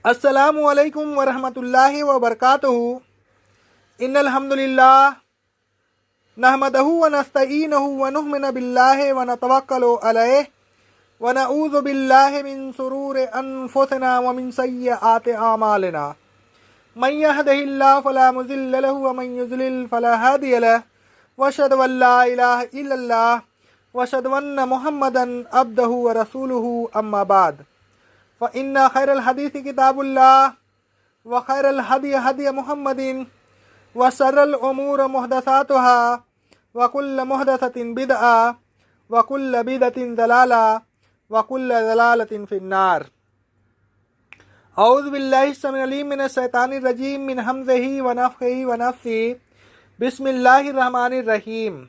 अस्सलामु अलैकुम वरहमतुल्लाहि वबरकातुहू। इन्नल हम्दुलिल्लाह नहमदहू व नस्तईनुहु व नु'मिनु बिल्लाहि व नतवक्कलु अलैहि व नऊज़ु बिल्लाहि मिन शुरूरि अनफुसिना व मिन सय्यिआति अमालिना। मन यहदिहिल्लाहु फला मुज़िल्ल लहु व मन युज़लिल फला हादिय लहु व अशहदु अन ला इलाहा इल्लल्लाह व अशहदु अन्न मुहम्मदन अब्दुहु व रसूलुहु अम्मा बाद। फ़इन्ना खैरल हदीस किताबुल्लाह व खैरल हदी हदी मुहम्मदिन व शर्रल उमूर मुहदसातुहा व कुल्ल मुहदसतिन बिदअ व कुल्ल बिदअतिन ज़लाला व कुल्ल ज़लालतिन फिन्नार। औज़ु बिल्लाहि स्समीउल अलीम मिनश शैतानिर रजीम मिन हमज़िही व नफ़्ख़िही व नफ़्सिही। बिस्मिल्लाहिर रहमानिर रहीम।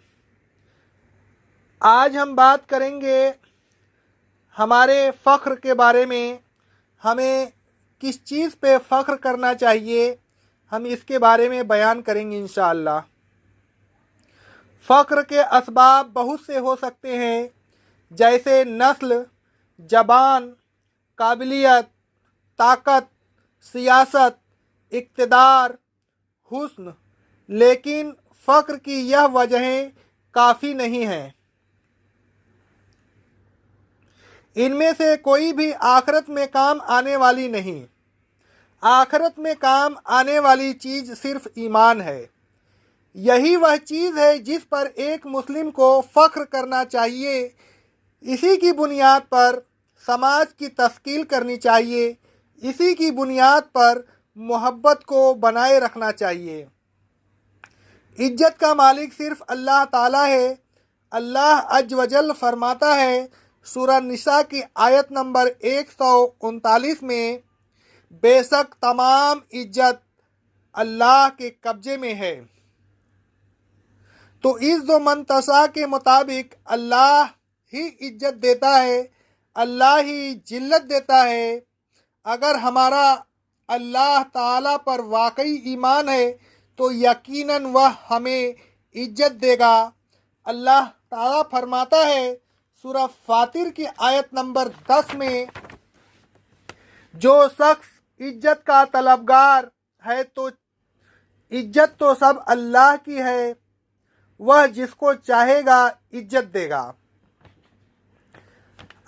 आज हम बात करेंगे हमारे फ़ख्र के बारे में। हमें किस चीज़ पे फ़ख्र करना चाहिए, हम इसके बारे में बयान करेंगे इंशाअल्लाह। फ़ख्र के असबाब बहुत से हो सकते हैं, जैसे नस्ल, ज़बान, काबिलियत, ताकत, सियासत, इक़्तिदार, हुस्न, लेकिन फ़ख्र की यह वजहें काफ़ी नहीं हैं। इनमें से कोई भी आखिरत में काम आने वाली नहीं। आखिरत में काम आने वाली चीज़ सिर्फ ईमान है। यही वह चीज़ है जिस पर एक मुस्लिम को फ़ख्र करना चाहिए। इसी की बुनियाद पर समाज की तश्कील करनी चाहिए। इसी की बुनियाद पर मोहब्बत को बनाए रखना चाहिए। इज्जत का मालिक सिर्फ अल्लाह ताला है। अल्लाह अज़्ज़ व जल फरमाता है सूरह निसा की आयत नंबर 139 में, बेशक तमाम इज्जत अल्लाह के कब्जे में है। तो इज़्ज़ मंतशा के मुताबिक अल्लाह ही इज्जत देता है, अल्लाह ही जिल्लत देता है। अगर हमारा अल्लाह ताला पर वाकई ईमान है तो यकीनन वह हमें इज्जत देगा। अल्लाह ताला फरमाता है सूरह फातिर की आयत नंबर 10 में, जो शख्स इज्जत का तलबगार है तो इज्जत तो सब अल्लाह की है, वह जिसको चाहेगा इज्जत देगा।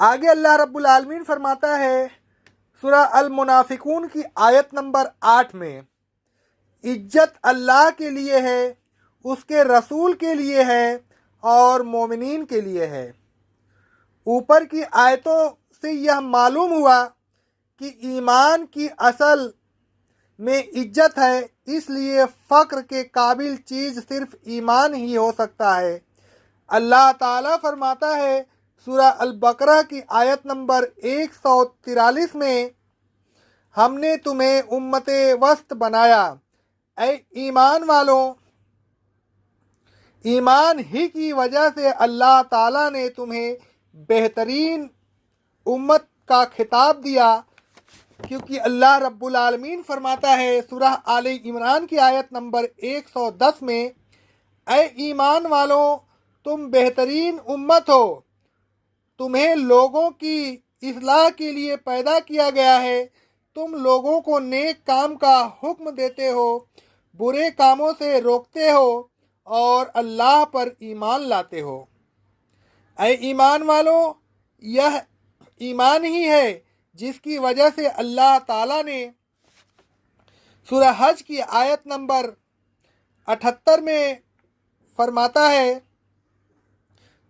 आगे अल्लाह रब्बुल आलमीन फरमाता है सूरह अल मुनाफिकून की आयत नंबर 8 में, इज्जत अल्लाह के लिए है, उसके रसूल के लिए है और मोमिनीन के लिए है। ऊपर की आयतों से यह मालूम हुआ कि ईमान की असल में इज्जत है, इसलिए फ़ख्र के काबिल चीज़ सिर्फ ईमान ही हो सकता है। अल्लाह ताला फरमाता है सूरह अल बकरा की आयत नंबर 143 में, हमने तुम्हें उम्मते वस्त बनाया। ऐ ईमान वालों, ईमान ही की वजह से अल्लाह ताला ने तुम्हें बेहतरीन उम्मत का खिताब दिया, क्योंकि अल्लाह रब्बुल आलमीन फरमाता है सूरह आले इमरान की आयत नंबर 110 में, ऐ ईमान वालों, तुम बेहतरीन उम्मत हो, तुम्हें लोगों की इस्लाह के लिए पैदा किया गया है। तुम लोगों को नेक काम का हुक्म देते हो, बुरे कामों से रोकते हो और अल्लाह पर ईमान लाते हो। ऐ ईमान वालों, यह ईमान ही है जिसकी वजह से अल्लाह ताला ने सूरह हज की आयत नंबर 78 में फरमाता है,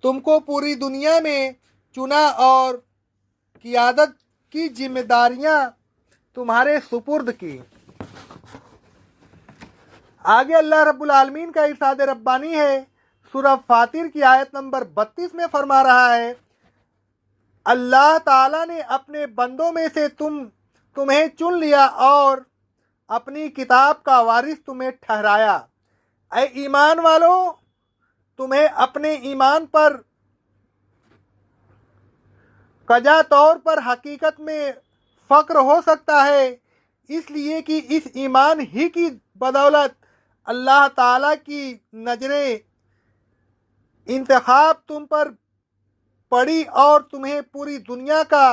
तुमको पूरी दुनिया में चुना और क़ियादत की जिम्मेदारियां तुम्हारे सुपुर्द की। आगे अल्लाह रब्बुल आलमीन का इरशाद रब्बानी है सूरह फातिर की आयत नंबर 32 में फरमा रहा है, अल्लाह ताला ने अपने बंदों में से तुम्हें चुन लिया और अपनी किताब का वारिस तुम्हें ठहराया। ऐ ईमान वालों, तुम्हें अपने ईमान पर कजा तौर पर हकीकत में फ़ख्र हो सकता है, इसलिए कि इस ईमान ही की बदौलत अल्लाह ताला की नजरें इंतखाब तुम पर पड़ी और तुम्हें पूरी दुनिया का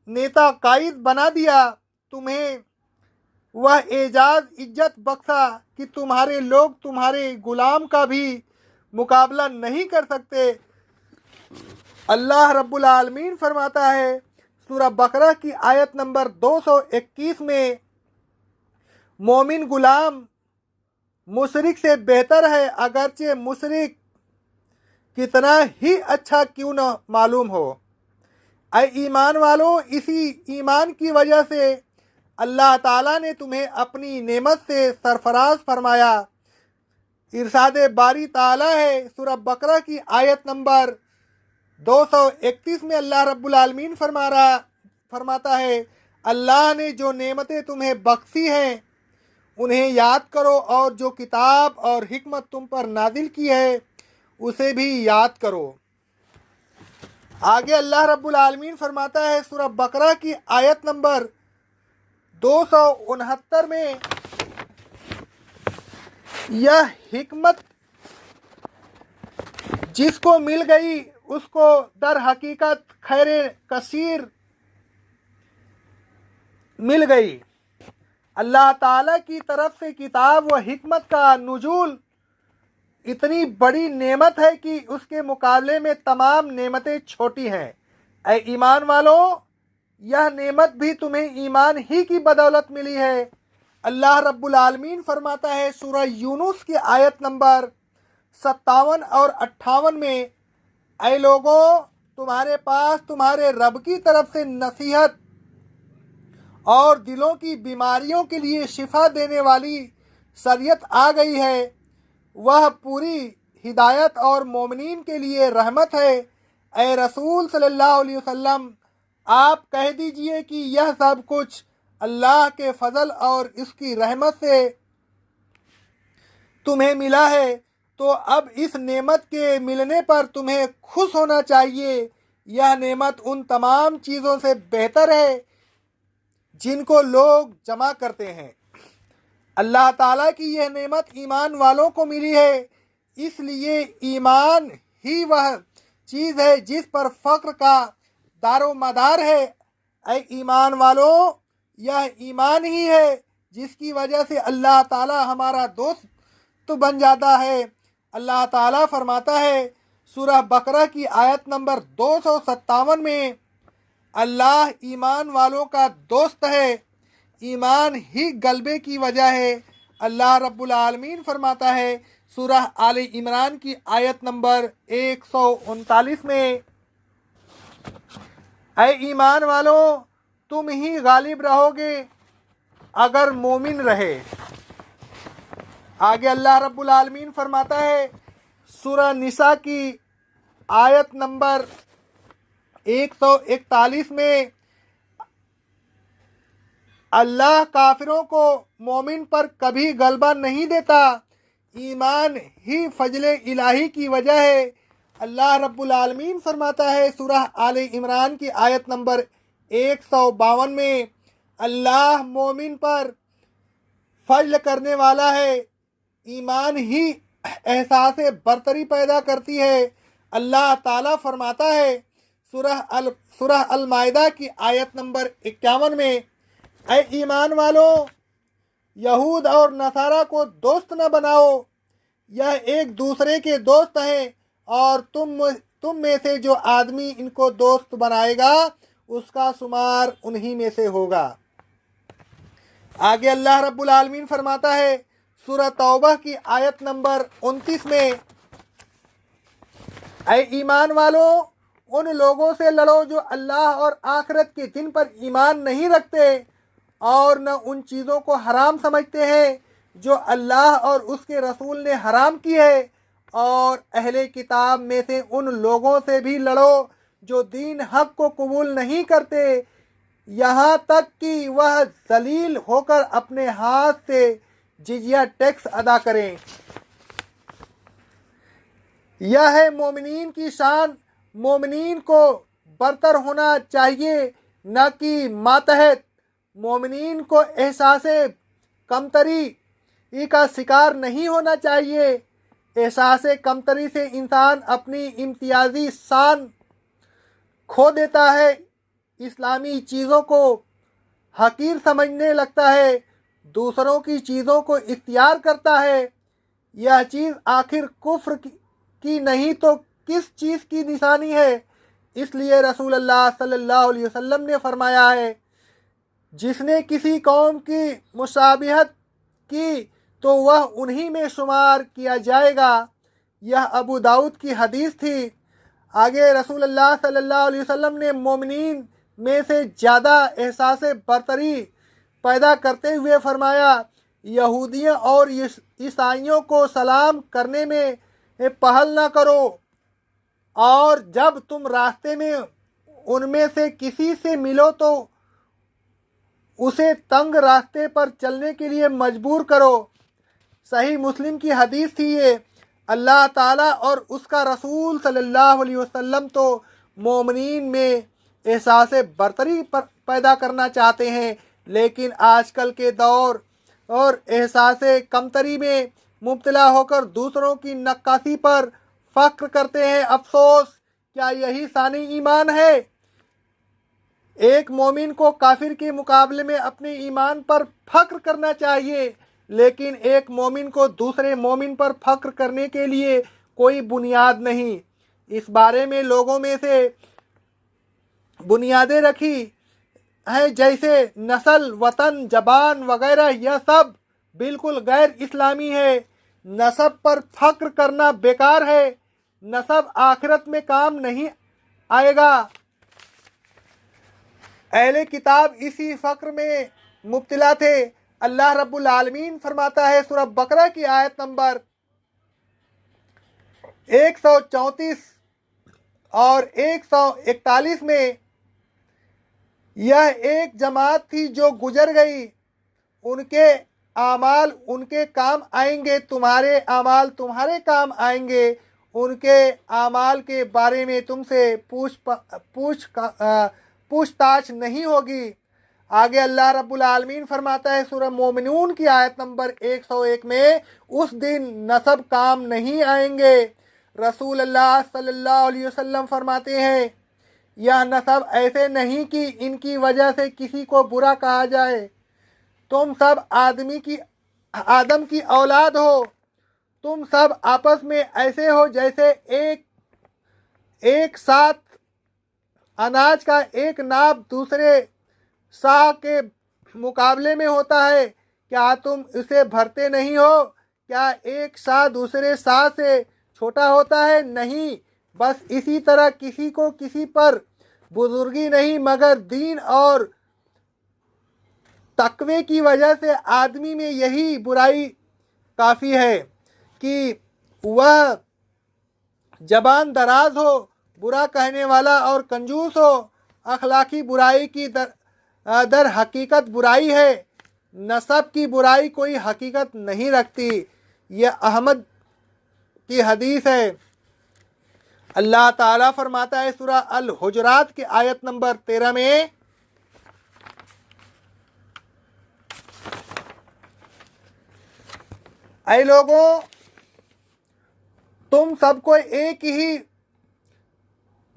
नेता कायद बना दिया। तुम्हें वह एजाज इज्जत बख्शा कि तुम्हारे लोग तुम्हारे गुलाम का भी मुकाबला नहीं कर सकते। अल्लाह रब्बुल आलमीन फरमाता है सूरह बकरा की आयत नंबर 221 में, मोमिन गुलाम मुशरिक से बेहतर है, अगरचे मुशरिक कितना ही अच्छा क्यों न मालूम हो। ऐ ईमान वालों, इसी ईमान की वजह से अल्लाह ताला ने तुम्हें अपनी नेमत से सरफराज फरमाया। इरशाद बारी ताला है सूरह बकरा की आयत नंबर 231 में अल्लाह रब्बुल आलमीन फरमाता है, अल्लाह ने जो नेमतें तुम्हें बख्शी हैं उन्हें याद करो और जो किताब और हिकमत तुम पर नाजिल की है उसे भी याद करो। आगे अल्लाह रब्बुल आलमीन फरमाता है सूरह बकरा की आयत नंबर 269 में, यह हिकमत जिसको मिल गई उसको दर हकीकत खैर कसीर मिल गई। अल्लाह ताला की तरफ से किताब व हिकमत का नुज़ूल इतनी बड़ी नेमत है कि उसके मुकाबले में तमाम नेमतें छोटी हैं। ऐ ईमान वालों, यह नेमत भी तुम्हें ईमान ही की बदौलत मिली है। अल्लाह रब्बुल आलमीन फरमाता है सूरह यूनुस की आयत नंबर 57 और 58 में, ऐ लोगों, तुम्हारे पास तुम्हारे रब की तरफ से नसीहत और दिलों की बीमारियों के लिए शिफा देने वाली शरीयत आ गई है। वह पूरी हिदायत और मोमिनीन के लिए रहमत है। ऐ रसूल सल्लल्लाहु अलैहि वसल्लम, आप कह दीजिए कि यह सब कुछ अल्लाह के फजल और इसकी रहमत से तुम्हें मिला है, तो अब इस नेमत के मिलने पर तुम्हें खुश होना चाहिए। यह नेमत उन तमाम चीज़ों से बेहतर है जिनको लोग जमा करते हैं। अल्लाह ताला की यह नेमत ईमान वालों को मिली है, इसलिए ईमान ही वह चीज़ है जिस पर फ़क्र का दारो मदार है। ऐ ईमान वालों, यह ईमान ही है जिसकी वजह से अल्लाह ताला हमारा दोस्त बन जाता है। अल्लाह ताला फरमाता है सूरह बकरा की आयत नंबर 257 में, अल्लाह ईमान वालों का दोस्त है, ईमान ही गलबे की वजह है। अल्लाह रब्बुल आलमीन फरमाता है सूरह आले इमरान की आयत नंबर 139 में, ऐ ईमान वालों, तुम ही गालिब रहोगे अगर मोमिन रहे। आगे अल्लाह रब्बुल आलमीन फरमाता है सूरह निसा की आयत नंबर 141 में, अल्लाह काफिरों को मोमिन पर कभी गलबा नहीं देता, ईमान ही फजले इलाही की वजह है। अल्लाह रब्बुल आलमीन फरमाता है सूरह आले इमरान की आयत नंबर 152 में, अल्लाह मोमिन पर फजल करने वाला है, ईमान ही एहसास बरतरी पैदा करती है। अल्लाह ताला फरमाता है सूरह अल माइदा की आयत नंबर 51 में, ऐ ईमान वालों, यहूद और नसारा को दोस्त न बनाओ, यह एक दूसरे के दोस्त हैं, और तुम में से जो आदमी इनको दोस्त बनाएगा उसका शुमार उन्हीं में से होगा। आगे अल्लाह रब्बुल आलमीन फरमाता है सूरह तौबा की आयत नंबर 29 में, ऐ ईमान वालों, उन लोगों से लड़ो जो अल्लाह और आखिरत के दिन पर ईमान नहीं रखते और न उन चीज़ों को हराम समझते हैं जो अल्लाह और उसके रसूल ने हराम की है, और अहले किताब में से उन लोगों से भी लड़ो जो दीन हक को कबूल नहीं करते, यहाँ तक कि वह जलील होकर अपने हाथ से जिजिया टैक्स अदा करें। यह है मोमिनीन की शान। मोमिनीन को बरतर होना चाहिए, न कि मातहत। मोमिनीन को एहसास कमतरी का शिकार नहीं होना चाहिए। एहसास कमतरी से इंसान अपनी इम्तियाजी शान खो देता है। इस्लामी चीज़ों को हकीर समझने लगता है, दूसरों की चीज़ों को इख्तियार करता है, यह चीज़ आखिर कुफ्र की नहीं तो किस चीज़ की निशानी है। इसलिए रसूलुल्लाह सल्लल्लाहु अलैहि वसल्लम ने फरमाया है, जिसने किसी कौम की मुशाबिहत की तो वह उन्हीं में शुमार किया जाएगा। यह अबू दाऊद की हदीस थी। आगे रसूलुल्लाह सल्लल्लाहु अलैहि वसल्लम ने मोमिनीन में से ज़्यादा एहसास बरतरी पैदा करते हुए फरमाया, यहूदियों और ईसाइयों को सलाम करने में पहल न करो, और जब तुम रास्ते में उनमें से किसी से मिलो तो उसे तंग रास्ते पर चलने के लिए मजबूर करो। सही मुस्लिम की हदीस थी ये। अल्लाह ताला और उसका रसूल सल्लल्लाहु अलैहि वसल्लम तो मोमिनीन में एहसास बरतरी पैदा करना चाहते हैं, लेकिन आजकल के दौर और एहसास कमतरी में मुब्तला होकर दूसरों की नक्कासी पर फ़ख्र करते हैं। अफसोस, क्या यही सानी ईमान है? एक मोमिन को काफिर के मुकाबले में अपने ईमान पर फ़ख्र करना चाहिए, लेकिन एक मोमिन को दूसरे मोमिन पर फ़ख्र करने के लिए कोई बुनियाद नहीं। इस बारे में लोगों में से बुनियादें रखी हैं, जैसे नस्ल, वतन, ज़बान वगैरह। यह सब बिल्कुल गैर इस्लामी है। नसब पर फ़ख्र करना बेकार है। नसब आखिरत में काम नहीं आएगा। अहले किताब इसी फ़ख्र में मुब्तला थे। अल्लाह रब्बुल आलमीन फरमाता है सूरह बकरा की आयत नंबर 134 और 141 में, यह एक जमात थी जो गुजर गई, उनके आमाल उनके काम आएंगे, तुम्हारे आमाल तुम्हारे काम आएंगे, उनके आमाल के बारे में तुमसे पूछताछ नहीं होगी। आगे अल्लाह रब्बुल आलमीन फरमाता है सूरह मोमिनून की आयत नंबर 101 में, उस दिन नसब काम नहीं आएंगे। रसूल अल्लाह सल्लल्लाहु अलैहि वसल्लम फरमाते हैं, यह नसब ऐसे नहीं कि इनकी वजह से किसी को बुरा कहा जाए। तुम सब आदम की औलाद हो। तुम सब आपस में ऐसे हो जैसे एक साथ अनाज का एक नाप दूसरे साह के मुकाबले में होता है। क्या तुम इसे भरते नहीं हो? क्या एक साह दूसरे साह से छोटा होता है? नहीं। बस इसी तरह किसी को किसी पर बुजुर्गी नहीं, मगर दीन और तकवे की वजह से आदमी में यही बुराई काफ़ी है कि वह जबान दराज हो, बुरा कहने वाला और कंजूस हो। अखलाकी बुराई की दर हकीकत बुराई है। नसब की बुराई कोई हकीकत नहीं रखती। यह अहमद की हदीस है। अल्लाह ताला फरमाता है सूरह अल हुजरात की आयत नंबर 13 में, ऐ लोगों, तुम सबको एक ही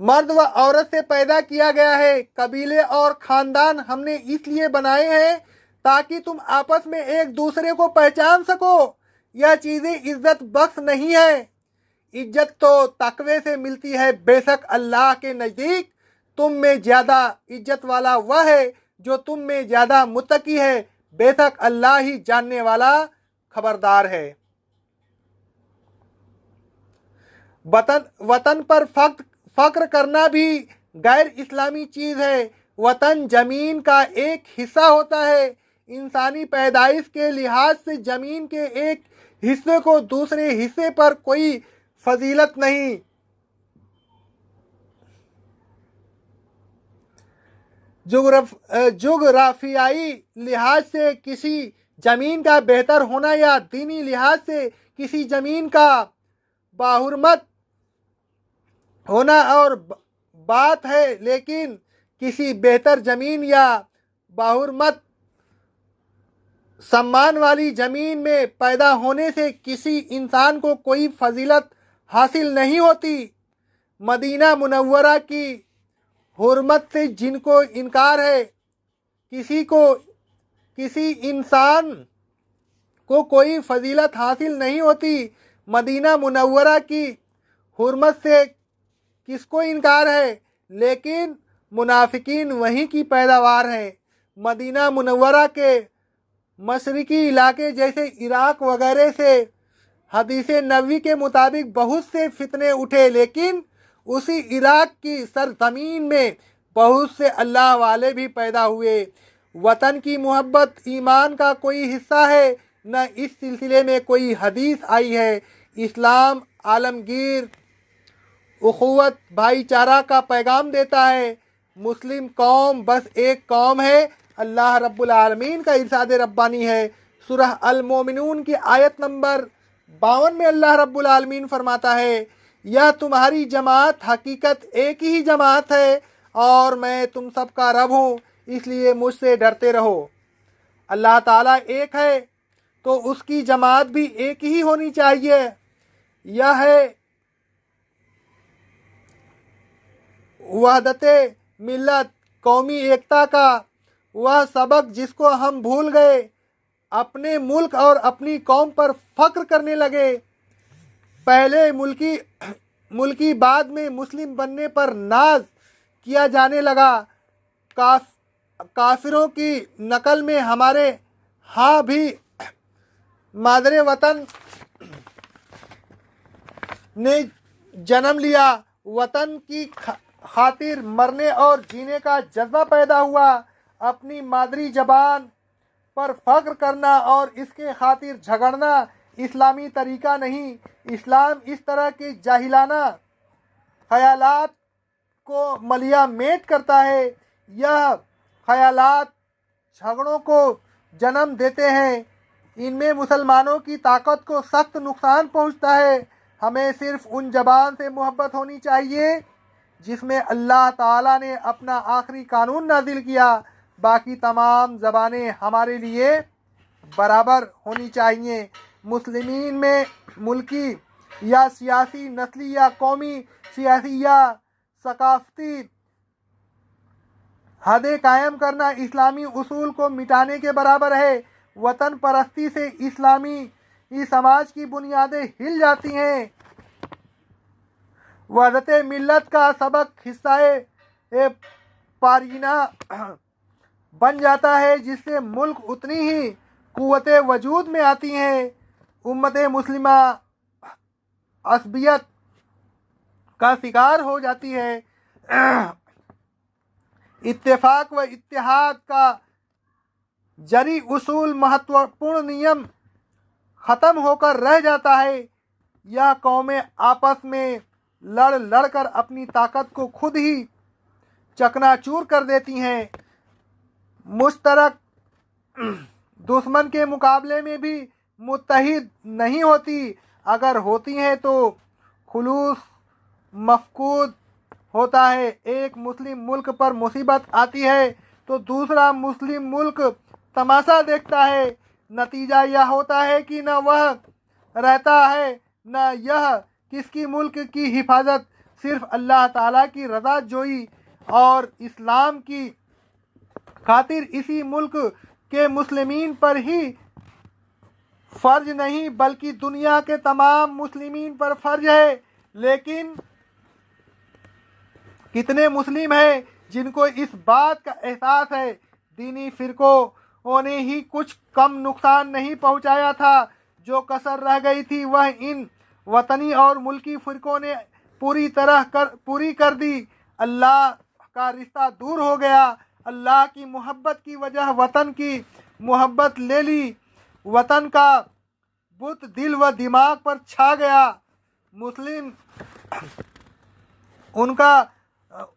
मर्द व औरत से पैदा किया गया है। कबीले और ख़ानदान हमने इसलिए बनाए हैं ताकि तुम आपस में एक दूसरे को पहचान सको। यह चीज़ें इज्जत बख्श नहीं है। इज्जत तो तकवे से मिलती है। बेशक अल्लाह के नज़दीक तुम में ज़्यादा इज्जत वाला वह है जो तुम में ज़्यादा मुत्तकी है। बेशक अल्लाह ही जानने वाला खबरदार है। वतन पर फ़ख्र करना भी गैर इस्लामी चीज़ है। वतन ज़मीन का एक हिस्सा होता है। इंसानी पैदाइश के लिहाज से ज़मीन के एक हिस्से को दूसरे हिस्से पर कोई फजीलत नहीं। जुग्राफियाई लिहाज से किसी ज़मीन का बेहतर होना या दीनी लिहाज से किसी ज़मीन का बाहुरमत होना और बात है, लेकिन किसी बेहतर ज़मीन या बाहुरमत सम्मान वाली ज़मीन में पैदा होने से किसी इंसान को कोई फजीलत हासिल नहीं होती। मदीना मुनव्वरा की हुर्मत से जिनको इनकार है, किसी इंसान को कोई फजीलत हासिल नहीं होती। मदीना मुनव्वरा की हुर्मत से किसको इनकार है, लेकिन मुनाफिकीन वहीं की पैदावार है। मदीना मुनव्वरा के मशरिकी इलाके जैसे इराक वगैरह से हदीस नबवी के मुताबिक बहुत से फितने उठे, लेकिन उसी इराक की सरजमीन में बहुत से अल्लाह वाले भी पैदा हुए। वतन की मोहब्बत ईमान का कोई हिस्सा है, न इस सिलसिले में कोई हदीस आई है। इस्लाम आलमगीर उखुवत भाईचारा का पैगाम देता है। मुस्लिम कौम बस एक कौम है। अल्लाह रब्बुल आलमीन का इरशाद रब्बानी है। सूरह अल मोमिनून की आयत नंबर 52 में अल्लाह रब्बुल आलमीन फरमाता है, यह तुम्हारी जमात हकीकत एक ही जमात है और मैं तुम सबका रब हूँ, इसलिए मुझसे डरते रहो। अल्लाह ताला एक है तो उसकी जमात भी एक ही होनी चाहिए। यह है वहदते मिल्लत, कौमी एकता का वह सबक जिसको हम भूल गए। अपने मुल्क और अपनी कौम पर फख्र करने लगे। पहले मुल्की बाद में मुस्लिम बनने पर नाज किया जाने लगा। काफिरों की नकल में हमारे हाँ भी मादरे वतन ने जन्म लिया। वतन की खातिर मरने और जीने का जज्बा पैदा हुआ। अपनी मादरी जबान पर फख्र करना और इसके खातिर झगड़ना इस्लामी तरीका नहीं। इस्लाम इस तरह के जाहिलाना ख्यालात को मलिया मेट करता है। यह ख्यालात झगड़ों को जन्म देते हैं। इनमें मुसलमानों की ताकत को सख्त नुकसान पहुंचता है। हमें सिर्फ उन ज़बान से मोहब्बत होनी चाहिए जिसमें अल्लाह ताला ने अपना आखिरी कानून नाजिल किया। बाकी तमाम ज़बानें हमारे लिए बराबर होनी चाहिए। मुस्लिमीन में मुल्की या सियासी, नस्ली या कौमी, सियासी या सकाफती हदें कायम करना इस्लामी उसूल को मिटाने के बराबर है। वतन परस्ती से इस्लामी समाज की बुनियादें हिल जाती हैं। वहदत मिल्लत का सबक हिस्साए पारीना बन जाता है, जिससे मुल्क उतनी ही कुव्वत वजूद में आती हैं। उम्मत मुस्लिमा असबियत का शिकार हो जाती है। इत्तेफाक व इत्तेहाद का जरी उसूल महत्वपूर्ण नियम ख़त्म होकर रह जाता है। यह कौमें आपस में लड़ कर अपनी ताकत को खुद ही चकनाचूर कर देती हैं। मुश्तरक दुश्मन के मुकाबले में भी मुत्तहिद नहीं होती। अगर होती हैं तो खुलूस मफकूद होता है। एक मुस्लिम मुल्क पर मुसीबत आती है तो दूसरा मुस्लिम मुल्क तमाशा देखता है। नतीजा यह होता है कि न वह रहता है न यह किसकी मुल्क की हिफाजत। सिर्फ अल्लाह ताला की रज़ा जोई और इस्लाम की खातिर इसी मुल्क के मुस्लिमीन पर ही फ़र्ज नहीं बल्कि दुनिया के तमाम मुस्लिमीन पर फ़र्ज है। लेकिन कितने मुस्लिम हैं जिनको इस बात का एहसास है। दीनी फ़िरक़ों ने ही कुछ कम नुकसान नहीं पहुंचाया था। जो कसर रह गई थी वह इन वतनी और मुल्की फ़िरक़ों ने पूरी कर दी। अल्लाह का रिश्ता दूर हो गया। अल्लाह की मोहब्बत की वजह वतन की मोहब्बत ले ली। वतन का बुत दिल व दिमाग पर छा गया।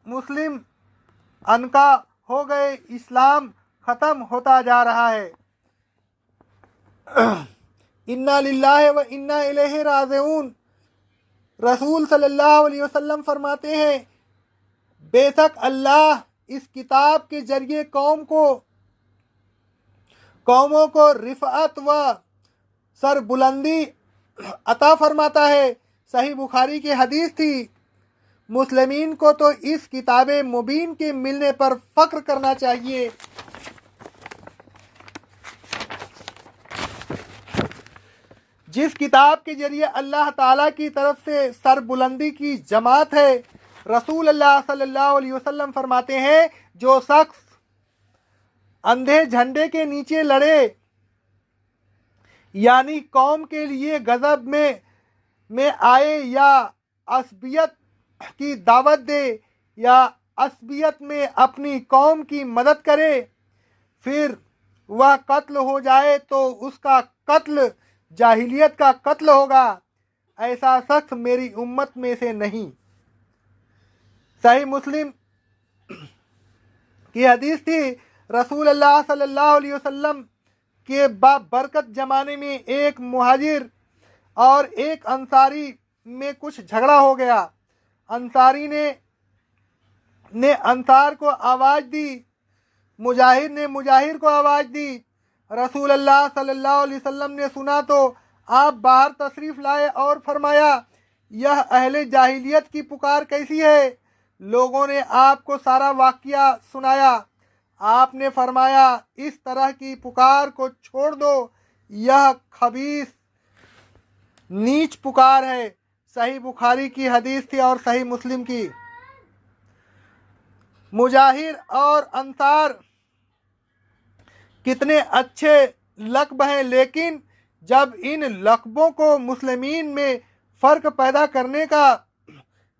मुस्लिम अनका हो गए। इस्लाम ख़त्म होता जा रहा है। इन्ना लिल्लाहि व इन्ना इलैहि राजिऊन। रसूल सल्लल्लाहु अलैहि वसल्लम फरमाते हैं, बेशक अल्लाह इस किताब के जरिए कौमों को रिफ़अत व सरबुलंदी अता फरमाता है। सही बुखारी की हदीस थी। मुस्लिमीन को तो इस किताब मुबीन के मिलने पर फ़ख्र करना चाहिए। جس کتاب کے ذریعے اللہ تعالیٰ کی طرف سے سر بلندی کی جماعت ہے، رسول اللہ صلی اللہ علیہ وسلم فرماتے ہیں جو شخص اندھے جھنڈے کے نیچے لڑے، یعنی قوم کے لیے غضب میں آئے یا عصبیت کی دعوت دے یا عصبیت میں اپنی قوم کی مدد کرے، پھر وہ قتل ہو جائے تو اس کا قتل جاہلیت کا قتل ہوگا، ایسا شخص میری امت میں سے نہیں۔ صحیح مسلم کی حدیث تھی، رسول اللہ صلی اللہ علیہ وسلم کے برکت زمانے میں ایک مہاجر اور ایک انصاری میں کچھ جھگڑا ہو گیا۔ انصاری نے انصار کو آواز دی، مجاہر نے مجاہر کو آواز دی۔ رسول اللہ صلی اللہ علیہ وسلم نے سنا تو آپ باہر تشریف لائے اور فرمایا، یہ اہل جاہلیت کی پکار کیسی ہے؟ لوگوں نے آپ کو سارا واقعہ سنایا۔ آپ نے فرمایا، اس طرح کی پکار کو چھوڑ دو، یہ خبیث نیچ پکار ہے۔ صحیح بخاری کی حدیث تھی اور صحیح مسلم کی۔ مجاہر اور انصار کتنے اچھے لقب ہیں، لیکن جب ان لقبوں کو مسلمین میں فرق پیدا کرنے کا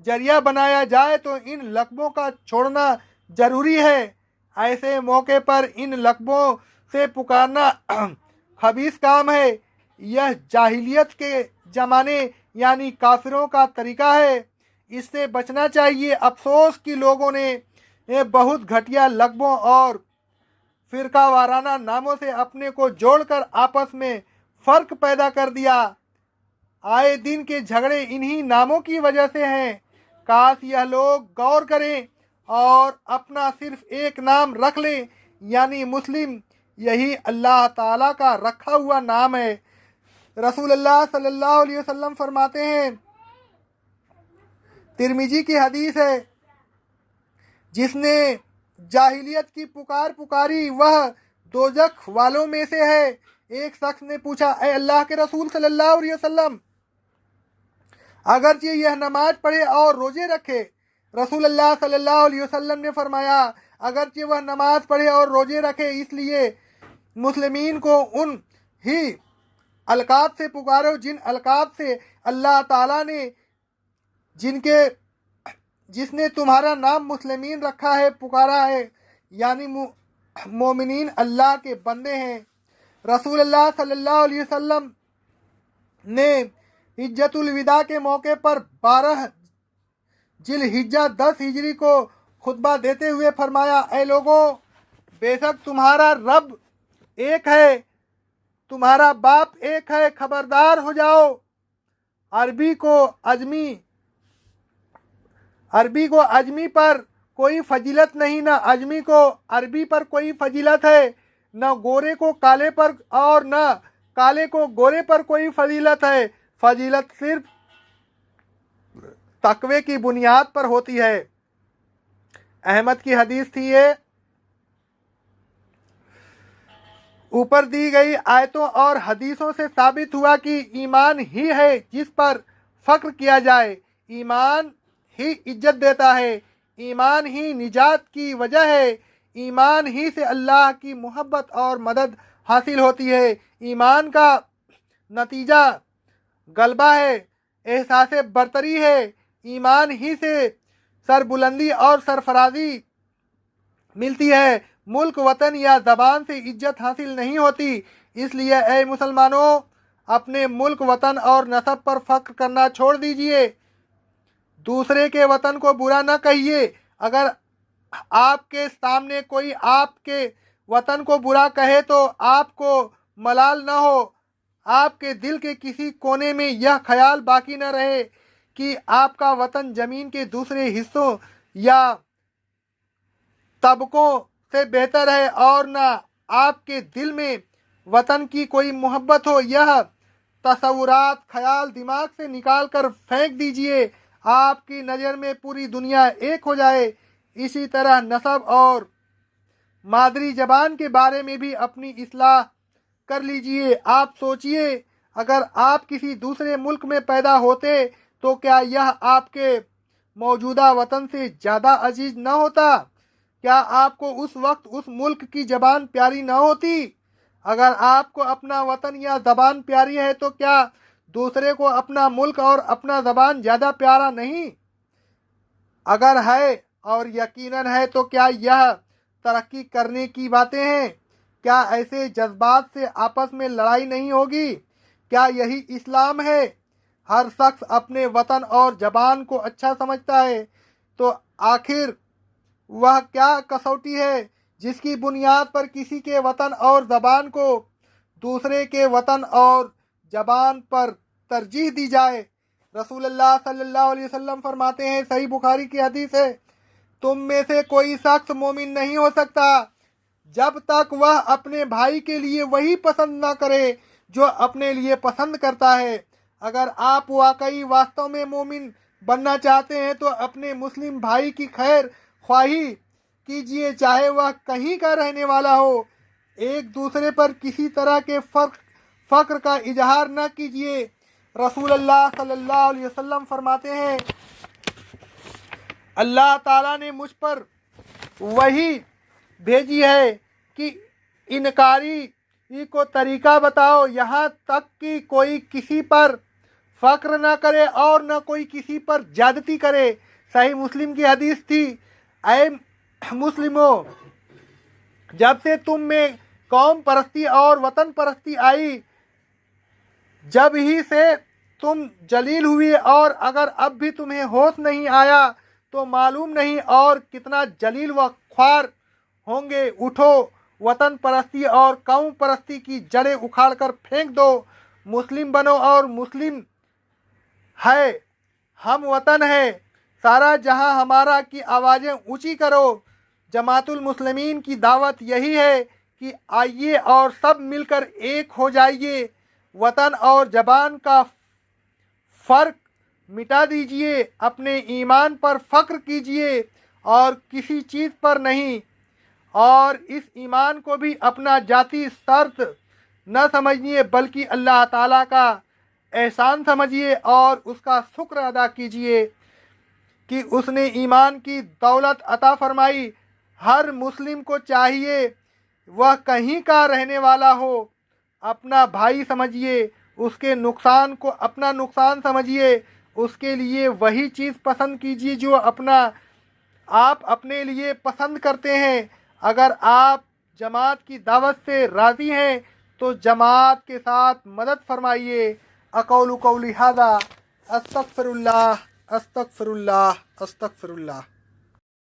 ذریعہ بنایا جائے تو ان لقبوں کا چھوڑنا ضروری ہے۔ ایسے موقع پر ان لقبوں سے پکارنا خبیث کام ہے۔ یہ جاہلیت کے زمانے یعنی کافروں کا طریقہ ہے، اس سے بچنا چاہیے۔ افسوس کہ لوگوں نے بہت گھٹیا لقبوں اور فرقہ وارانہ ناموں سے اپنے کو جوڑ کر آپس میں فرق پیدا کر دیا۔ آئے دن کے جھگڑے انہی ناموں کی وجہ سے ہیں۔ کاش یہ لوگ غور کریں اور اپنا صرف ایک نام رکھ لیں، یعنی مسلم۔ یہی اللہ تعالیٰ کا رکھا ہوا نام ہے۔ رسول اللہ صلی اللہ علیہ وسلم فرماتے ہیں، ترمذی کی حدیث ہے، جس نے جاہلیت کی پکار پکاری وہ دوزخ والوں میں سے ہے۔ ایک شخص نے پوچھا، اے اللہ کے رسول صلی اللہ علیہ وسلم، اگرچہ یہ نماز پڑھے اور روزے رکھے؟ رسول اللہ صلی اللہ علیہ وسلم نے فرمایا، اگرچہ وہ نماز پڑھے اور روزے رکھے، اس لیے مسلمین کو ان ہی القاب سے پکارو جن القاب سے اللہ تعالیٰ نے جس نے تمہارا نام مسلمین رکھا ہے پکارا ہے، یعنی مومنین اللہ کے بندے ہیں۔ رسول اللہ صلی اللہ علیہ وسلم نے حجۃ الوداع کے موقع پر 12 ذی الحجہ 10 ہجری کو خطبہ دیتے ہوئے فرمایا، اے لوگوں، بے شک تمہارا رب ایک ہے، تمہارا باپ ایک ہے، خبردار ہو جاؤ۔ عربی کو عجمی پر کوئی فضیلت نہیں، نہ عجمی کو عربی پر کوئی فضیلت ہے، نہ گورے کو کالے پر اور نہ کالے کو گورے پر کوئی فضیلت ہے۔ فضیلت صرف تقوی کی بنیاد پر ہوتی ہے۔ احمد کی حدیث تھی یہ۔ اوپر دی گئی آیتوں اور حدیثوں سے ثابت ہوا کہ ایمان ہی ہے جس پر فخر کیا جائے، ایمان ہی عزت دیتا ہے، ایمان ہی نجات کی وجہ ہے، ایمان ہی سے اللہ کی محبت اور مدد حاصل ہوتی ہے، ایمان کا نتیجہ غلبہ ہے، احساس برتری ہے، ایمان ہی سے سربلندی اور سرفرازی ملتی ہے، ملک وطن یا زبان سے عزت حاصل نہیں ہوتی۔ اس لیے اے مسلمانوں، اپنے ملک وطن اور نسب پر فخر کرنا چھوڑ دیجئے، دوسرے کے وطن کو برا نہ کہیے۔ اگر آپ کے سامنے کوئی آپ کے وطن کو برا کہے تو آپ کو ملال نہ ہو، آپ کے دل کے کسی کونے میں یہ خیال باقی نہ رہے کہ آپ کا وطن زمین کے دوسرے حصوں یا طبقوں سے بہتر ہے، اور نہ آپ کے دل میں وطن کی کوئی محبت ہو۔ یہ تصورات خیال دماغ سے نکال کر پھینک دیجئے، آپ کی نظر میں پوری دنیا ایک ہو جائے۔ اسی طرح نسب اور مادری زبان کے بارے میں بھی اپنی اصلاح کر لیجئے۔ آپ سوچئے، अगर आप किसी दूसरे मुल्क में पैदा होते तो क्या यह आपके मौजूदा वतन से ज़्यादा अजीज न होता? क्या आपको उस वक्त उस मुल्क की ज़बान प्यारी न होती? अगर आपको अपना वतन या ज़बान प्यारी है तो क्या दूसरे को अपना मुल्क और अपना ज़बान ज़्यादा प्यारा नहीं? अगर है और यकीनन है तो क्या यह तरक्की करने की बातें हैं? क्या ऐसे जज्बात से आपस में लड़ाई नहीं होगी? क्या यही इस्लाम है? हर शख्स अपने वतन और ज़बान को अच्छा समझता है, तो आखिर वह क्या कसौटी है जिसकी बुनियाद पर किसी के वतन और ज़बान को दूसरे के वतन और ज़बान पर तरजीह दी जाए? रसूलुल्लाह सल्लल्लाहु अलैहि वसल्लम फरमाते हैं, सही बुखारी की हदीस है, तुम में से कोई शख्स मोमिन नहीं हो सकता जब तक वह अपने भाई के लिए वही पसंद न करे जो अपने लिए पसंद करता है। अगर आप वाकई वास्तव में मोमिन बनना चाहते हैं तो अपने मुस्लिम भाई की खैर ख्वाही कीजिए, चाहे वह कहीं का रहने वाला हो। एक दूसरे पर किसी तरह के फ़क्र का इजहार न कीजिए। रसूलुल्लाह सल्लल्लाहु अलैहि वसल्लम फरमाते हैं, अल्लाह ताला ने मुझ पर वही भेजी है कि इनकारी को तरीका बताओ, यहाँ तक कि कोई किसी पर फ़क्र न करे और न कोई किसी पर ज्यादती करे। सही मुस्लिम की हदीस थी, ऐ मुस्लिमों, जब से तुम में कौम परस्ती और वतन परस्ती आई, जब ही से तुम जलील हुए, और अगर अब भी तुम्हें होश नहीं आया तो मालूम नहीं और कितना जलील व ख्वार होंगे। उठो, वतन परस्ती और कौम परस्ती की जड़ें उखाड़ कर फेंक दो, मुस्लिम बनो और मुस्लिम है हम वतन है सारा जहां हमारा की आवाज़ें ऊंची करो। जमातुल मुस्लिमीन की दावत यही है कि आइए और सब मिलकर एक हो जाइए। वतन और ज़बान का फ़र्क मिटा दीजिए, अपने ईमान पर फ़ख्र कीजिए और किसी चीज़ पर नहीं, और इस ईमान को भी अपना जाती शर्त न समझिए बल्कि अल्लाह ताला का एहसान समझिए और उसका शुक्र अदा कीजिए कि उसने ईमान की दौलत अता फरमाई। हर मुस्लिम को चाहिए वह कहीं का रहने वाला हो, अपना भाई समझिए, उसके नुकसान को अपना नुकसान समझिए, उसके लिए वही चीज़ पसंद कीजिए जो आप अपने लिए पसंद करते हैं। अगर आप जमात की दावत से राज़ी हैं तो जमात के साथ मदद फरमाइए। अक़ौलु क़ौली हाज़ा, अस्तग़फ़िरुल्लाह अस्तग़फ़िरुल्लाह अस्तग़फ़िरुल्लाह।